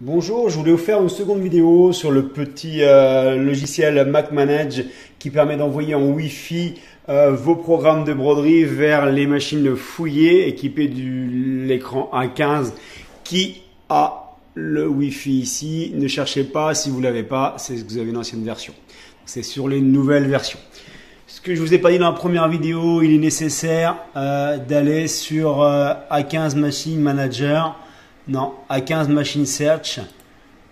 Bonjour, je voulais vous faire une seconde vidéo sur le petit logiciel MacManage qui permet d'envoyer en Wi-Fi vos programmes de broderie vers les machines fouillées équipées de l'écran A15 qui a le Wi-Fi ici. Ne cherchez pas, si vous ne l'avez pas, c'est que vous avez une ancienne version. C'est sur les nouvelles versions. Ce que je vous ai pas dit dans la première vidéo, il est nécessaire d'aller sur A15 Machine Manager. Non, A15 Machine Search.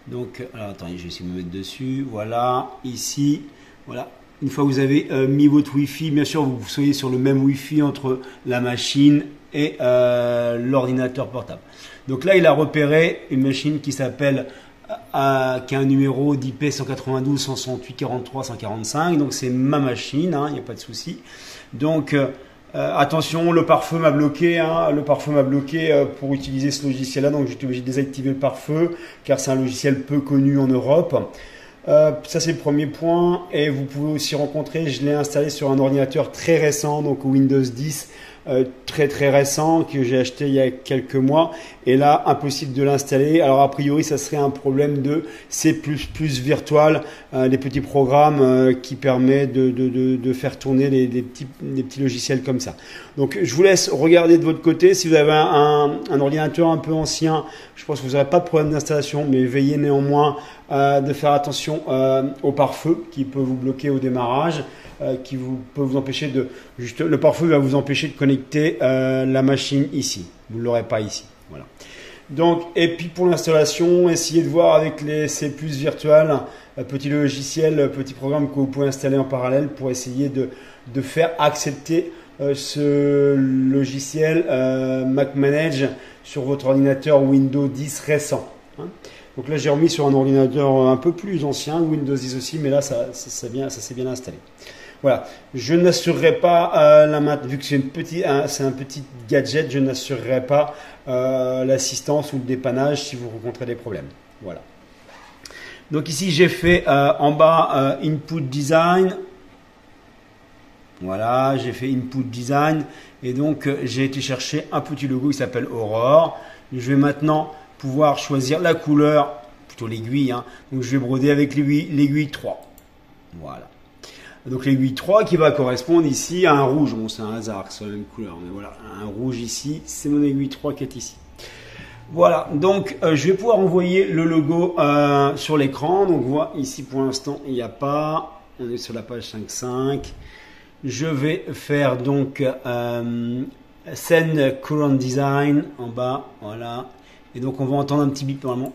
Donc, alors attendez, je vais essayer de me mettre dessus. Voilà, ici. Voilà. Une fois que vous avez mis votre Wi-Fi, bien sûr, vous soyez sur le même Wi-Fi entre la machine et l'ordinateur portable. Donc là, il a repéré une machine qui s'appelle, qui a un numéro d'IP 192 168 43 145. Donc c'est ma machine, il n'y a pas de souci. Donc attention, le pare-feu m'a bloqué. Le pare-feu m'a bloqué pour utiliser ce logiciel-là. Donc j'étais obligé de désactiver le pare-feu car c'est un logiciel peu connu en Europe. Ça c'est le premier point. Et vous pouvez aussi rencontrer, je l'ai installé sur un ordinateur très récent, donc Windows 10. Très récent que j'ai acheté il y a quelques mois et là impossible de l'installer. Alors a priori ça serait un problème de C++ virtual, les petits programmes qui permettent de faire tourner les petits logiciels comme ça. Donc je vous laisse regarder de votre côté. Si vous avez un ordinateur un peu ancien, je pense que vous n'aurez pas de problème d'installation, mais veillez néanmoins de faire attention au pare-feu qui peut vous bloquer au démarrage. Peut vous empêcher de le pare-feu va vous empêcher de connecter la machine ici. Vous ne l'aurez pas ici. Voilà. Donc, et puis pour l'installation, essayez de voir avec les C+ virtual, petit logiciel, petit programme que vous pouvez installer en parallèle pour essayer de faire accepter ce logiciel MacManage sur votre ordinateur Windows 10 récent. Donc là, j'ai remis sur un ordinateur un peu plus ancien, Windows 10 aussi, mais là, ça s'est bien installé. Voilà, je n'assurerai pas vu que c'est un petit gadget, je n'assurerai pas l'assistance ou le dépannage si vous rencontrez des problèmes. Voilà. Donc ici, j'ai fait en bas Input Design. Voilà, j'ai fait Input Design et donc j'ai été chercher un petit logo qui s'appelle Aurore. Je vais maintenant pouvoir choisir la couleur, plutôt l'aiguille. Donc je vais broder avec l'aiguille 3. Voilà. Donc l'aiguille 3 qui va correspondre ici à un rouge. Bon, c'est un hasard que ce soit la même couleur, mais voilà, un rouge ici, c'est mon aiguille 3 qui est ici. Voilà, donc je vais pouvoir envoyer le logo sur l'écran. Donc voilà, ici pour l'instant, il n'y a pas. On est sur la page 5.5. Je vais faire donc Send Current Design en bas, voilà. Et donc on va entendre un petit bip normalement.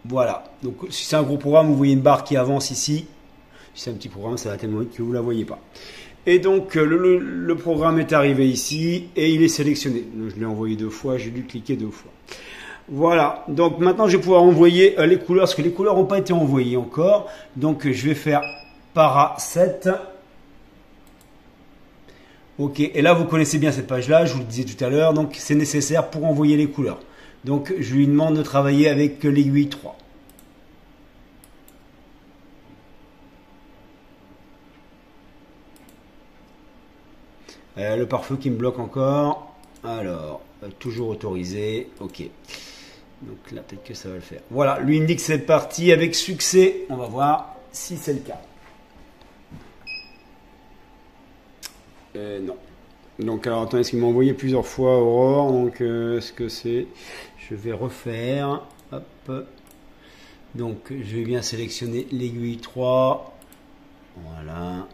Voilà, donc si c'est un gros programme, vous voyez une barre qui avance ici. Si c'est un petit programme, ça va tellement vite que vous ne la voyez pas. Et donc, le programme est arrivé ici et il est sélectionné. Je l'ai envoyé 2 fois, j'ai dû cliquer 2 fois. Voilà, donc maintenant je vais pouvoir envoyer les couleurs, parce que les couleurs n'ont pas été envoyées encore. Donc, je vais faire para 7. Ok, et là vous connaissez bien cette page-là, je vous le disais tout à l'heure. Donc, c'est nécessaire pour envoyer les couleurs. Donc, je lui demande de travailler avec l'aiguille 3. Le pare-feu qui me bloque encore. Alors, toujours autorisé. Ok. Donc là, peut-être que ça va le faire. Voilà, lui indique que c'est parti avec succès. On va voir si c'est le cas. Non. Donc, alors, attendez, est-ce qu'il m'a envoyé plusieurs fois Aurore? Donc, ce que c'est, je vais refaire. Hop. Donc, je vais bien sélectionner l'aiguille 3. Voilà.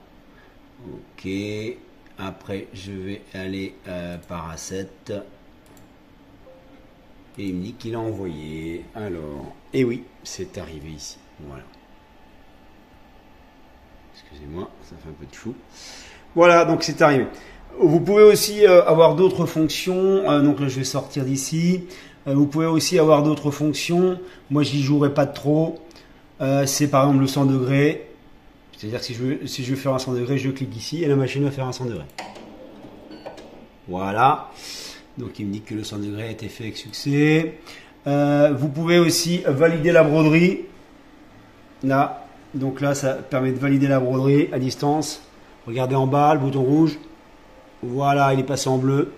Ok. Après, je vais aller para 7. Et il me dit qu'il a envoyé. Alors, et oui, c'est arrivé ici. Voilà. Excusez-moi, ça fait un peu de chou. Voilà, donc c'est arrivé. Vous pouvez aussi avoir d'autres fonctions. Donc là, je vais sortir d'ici. Vous pouvez aussi avoir d'autres fonctions. Moi, j'y jouerai pas trop. C'est par exemple le 100 degrés. C'est-à-dire que si je veux faire un 100 degrés, je clique ici et la machine va faire un 100 degrés. Voilà. Donc il me dit que le 100 degrés a été fait avec succès. Vous pouvez aussi valider la broderie. Là. Donc là, ça permet de valider la broderie à distance. Regardez en bas, le bouton rouge. Voilà, il est passé en bleu.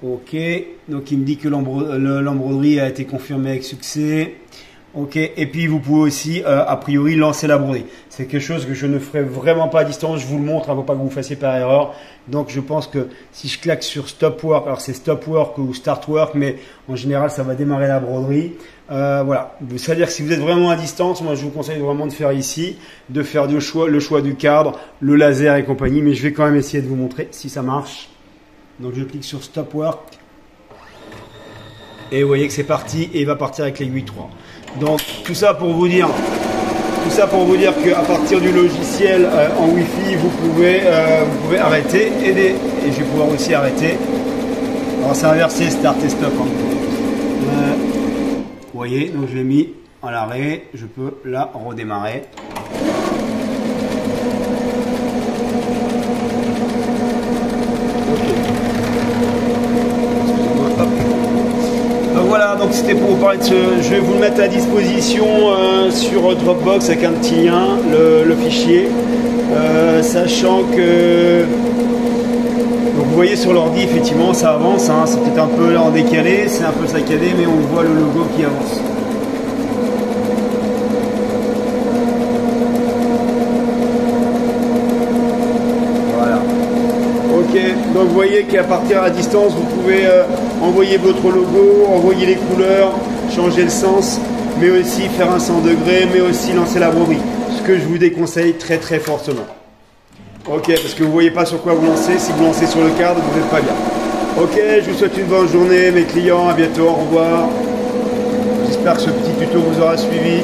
Ok, donc il me dit que l'embroderie a été confirmée avec succès. Ok, et puis vous pouvez aussi, a priori, lancer la broderie. C'est quelque chose que je ne ferai vraiment pas à distance, je vous le montre, il ne faut pas que vous fassiez par erreur. Donc je pense que si je claque sur Stop Work, alors c'est Stop Work ou Start Work, mais en général ça va démarrer la broderie. Voilà, c'est-à-dire que si vous êtes vraiment à distance, moi je vous conseille vraiment de faire ici, de faire le choix du cadre, le laser et compagnie, mais je vais quand même essayer de vous montrer si ça marche. Donc je clique sur Stop Work. Et vous voyez que c'est parti et il va partir avec l'aiguille 3. Donc tout ça pour vous dire qu'à partir du logiciel en Wi-Fi, vous pouvez arrêter et je vais pouvoir aussi arrêter. Alors c'est inversé, start et stop. Hein. Vous voyez, donc je l'ai mis à l'arrêt, je peux la redémarrer. Voilà, donc c'était pour vous parler de ce. Je vais vous le mettre à disposition sur Dropbox avec un petit lien, le fichier. Sachant que. Donc vous voyez sur l'ordi, effectivement, ça avance. Hein, c'est peut-être un peu là en décalé, c'est un peu saccadé, mais on voit le logo qui avance. Donc vous voyez qu'à partir à distance, vous pouvez envoyer votre logo, envoyer les couleurs, changer le sens, mais aussi faire un 100 degrés, mais aussi lancer la broderie. Ce que je vous déconseille très très fortement. Ok, parce que vous ne voyez pas sur quoi vous lancez. Si vous lancez sur le cadre, vous n'êtes pas bien. Ok, je vous souhaite une bonne journée, mes clients. À bientôt, au revoir. J'espère que ce petit tuto vous aura servi.